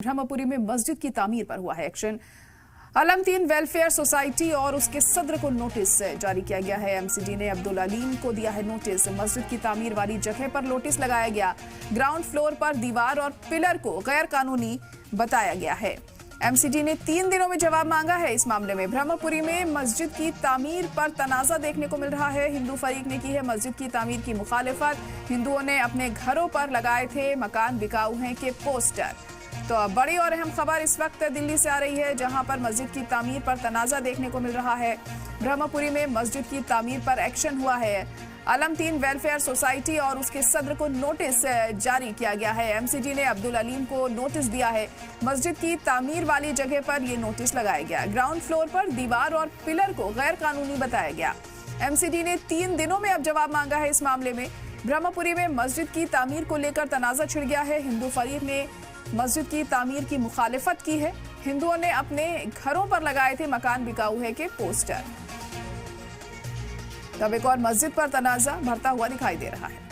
ब्रह्मपुरी में मस्जिद की तामीर पर हुआ है एक्शन। अलमतीन वेलफेयर सोसाइटी और उसके सदर को नोटिस जारी किया गया है। एमसीडी ने अब्दुल अलीम को दिया है नोटिस। मस्जिद की तामीर वाली जगह पर नोटिस लगाया गया। ग्राउंड फ्लोर पर दीवार और पिलर को गैर कानूनी बताया गया है। एमसीडी ने 3 दिनों में जवाब मांगा है इस मामले में। ब्रह्मपुरी में मस्जिद की तामीर पर तनाजा देखने को मिल रहा है। हिंदू फरीक ने की है मस्जिद की तामीर की मुखालिफत। हिंदुओं ने अपने घरों पर लगाए थे मकान बिकाऊ हैं के पोस्टर। तो बड़ी और अहम खबर इस वक्त दिल्ली से आ रही है, जहां पर मस्जिद की तामीर पर तनाजा देखने को मिल रहा है। ब्रह्मपुरी में मस्जिद की तामीर पर एक्शन हुआ है। अलमतीन वेलफेयर सोसाइटी और उसके सदर को नोटिस जारी किया गया है। एमसीडी ने अब्दुल अलीम को नोटिस दिया है। मस्जिद की तामीर वाली जगह पर यह नोटिस लगाया गया। ग्राउंड फ्लोर पर दीवार और पिलर को गैर कानूनी बताया गया। एमसीडी ने 3 दिनों में अब जवाब मांगा है इस मामले में। ब्रह्मपुरी में मस्जिद की तामीर को लेकर तनाजा छिड़ गया है। हिंदू फरीक ने मस्जिद की तामीर की मुखालिफत की है। हिंदुओं ने अपने घरों पर लगाए थे मकान बिकाऊ है के पोस्टर। तब एक और मस्जिद पर तनाजा बढ़ता हुआ दिखाई दे रहा है।